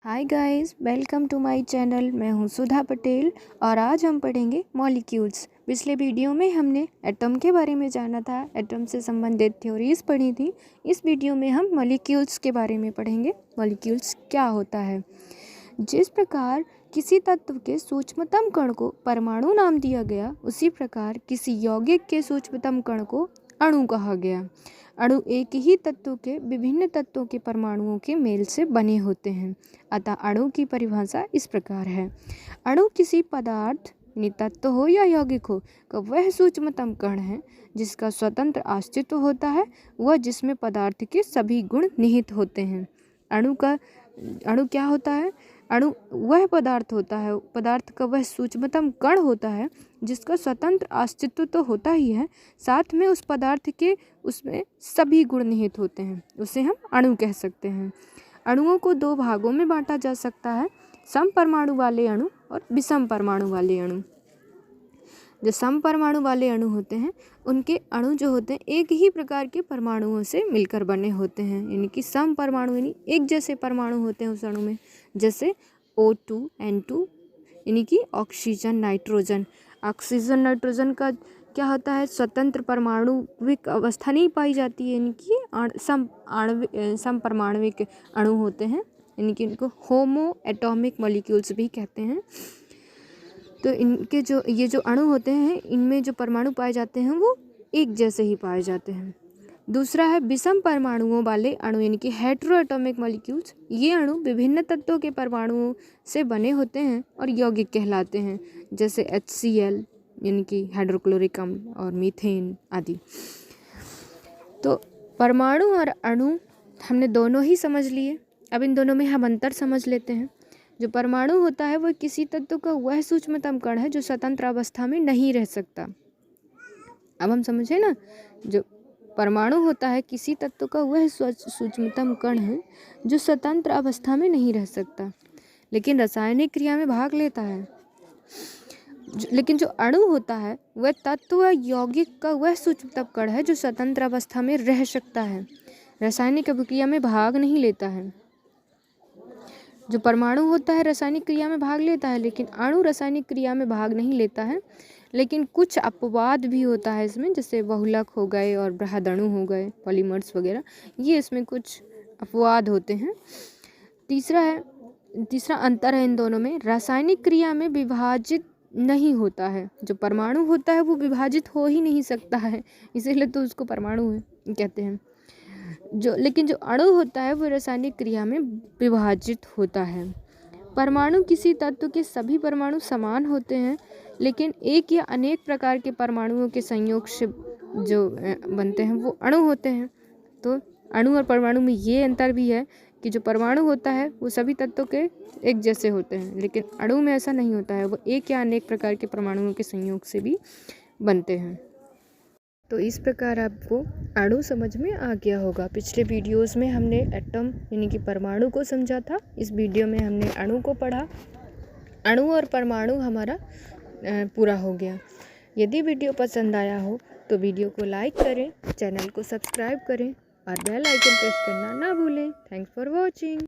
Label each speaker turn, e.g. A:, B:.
A: Hi guys, welcome to my channel. मैं हूं सुधा पटेल और आज हम पढ़ेंगे मॉलिक्यूल्स। पिछले वीडियो में हमने एटम के बारे में जाना था, एटम से संबंधित थ्योरीज पढ़ी थी। इस वीडियो में हम मॉलिक्यूल्स के बारे में पढ़ेंगे। मॉलिक्यूल्स क्या होता है? जिस प्रकार किसी तत्व के सूक्ष्मतम कण को परमाणु नाम दिया गया, उसी प्रकार किसी यौगिक के सूक्ष्मतम कण को अणु कहा गया। अणु एक ही तत्व के विभिन्न तत्वों के परमाणुओं के मेल से बने होते हैं। अतः अणु की परिभाषा इस प्रकार है। अणु किसी पदार्थ यानी तत्व हो या यौगिक हो का वह सूक्ष्मतम कण है जिसका स्वतंत्र अस्तित्व होता है, वह जिसमें पदार्थ के सभी गुण निहित होते हैं। अणु क्या होता है? अणु वह पदार्थ होता है, पदार्थ का वह सूक्ष्मतम कण होता है जिसका स्वतंत्र अस्तित्व तो होता ही है, साथ में उस पदार्थ के उसमें सभी गुण निहित होते हैं, उसे हम अणु कह सकते हैं। अणुओं को दो भागों में बांटा जा सकता है, सम परमाणु वाले अणु और विषम परमाणु वाले अणु। जो सम परमाणु वाले अणु होते हैं उनके अणु जो होते हैं एक ही प्रकार के परमाणुओं से मिलकर बने होते हैं, यानी कि सम परमाणु यानी एक जैसे परमाणु होते हैं उस अणु में, जैसे O2 N2 यानी कि ऑक्सीजन नाइट्रोजन। ऑक्सीजन नाइट्रोजन का क्या होता है? स्वतंत्र परमाणुविक अवस्था नहीं पाई जाती है, यानी कि सम परमाणुविक अणु होते हैं, यानी कि इनको होमो एटॉमिक मॉलिक्यूल्स भी कहते हैं। तो इनके ये जो अणु होते हैं इनमें जो परमाणु पाए जाते हैं वो एक जैसे ही पाए जाते हैं। दूसरा है विषम परमाणुओं वाले अणु, यानी कि हेटेरो एटॉमिक मॉलिक्यूल्स। ये अणु विभिन्न तत्वों के परमाणुओं से बने होते हैं और यौगिक कहलाते हैं, जैसे HCl यानी कि हाइड्रोक्लोरिक अम्ल और मीथेन आदि। तो परमाणु और अणु हमने दोनों ही समझ लिए। अब इन दोनों में हम अंतर समझ लेते हैं। जो परमाणु होता है वह किसी तत्व का वह सूक्ष्मतम कण है जो स्वतंत्र अवस्था में नहीं रह सकता। अब हम समझे ना, जो परमाणु होता है किसी तत्व का वह सूक्ष्मतम कण है जो स्वतंत्र अवस्था में नहीं रह सकता, लेकिन रासायनिक क्रिया में भाग लेता है। लेकिन जो अणु होता है वह तत्व यौगिक का वह सूक्ष्मतम कण है जो स्वतंत्र अवस्था में रह सकता है, रासायनिक अभिक्रिया में भाग नहीं लेता है। जो परमाणु होता है रासायनिक क्रिया में भाग लेता है, लेकिन अणु रासायनिक क्रिया में भाग नहीं लेता है। लेकिन कुछ अपवाद भी होता है इसमें, जैसे बहुलक हो गए और बृहदणु हो गए, पॉलीमर्स वगैरह, ये इसमें कुछ अपवाद होते हैं। तीसरा अंतर है इन दोनों में, रासायनिक क्रिया में विभाजित नहीं होता है। जो परमाणु होता है वो विभाजित हो ही नहीं सकता है, इसीलिए तो उसको परमाणु कहते हैं। लेकिन जो अणु होता है वो रासायनिक क्रिया में विभाजित होता है। परमाणु किसी तत्व के सभी परमाणु समान होते हैं, लेकिन एक या अनेक प्रकार के परमाणुओं के संयोग से जो बनते हैं वो अणु होते हैं। तो अणु और परमाणु में ये अंतर भी है कि जो परमाणु होता है वो सभी तत्वों के एक जैसे होते हैं, लेकिन अणु में ऐसा नहीं होता है, वो एक या अनेक प्रकार के परमाणुओं के संयोग से भी बनते हैं। तो इस प्रकार आपको अणु समझ में आ गया होगा। पिछले वीडियोस में हमने एटम यानी कि परमाणु को समझा था, इस वीडियो में हमने अणु को पढ़ा। अणु और परमाणु हमारा पूरा हो गया। यदि वीडियो पसंद आया हो तो वीडियो को लाइक करें, चैनल को सब्सक्राइब करें और बेल आइकन प्रेस करना ना भूलें। Thanks for watching.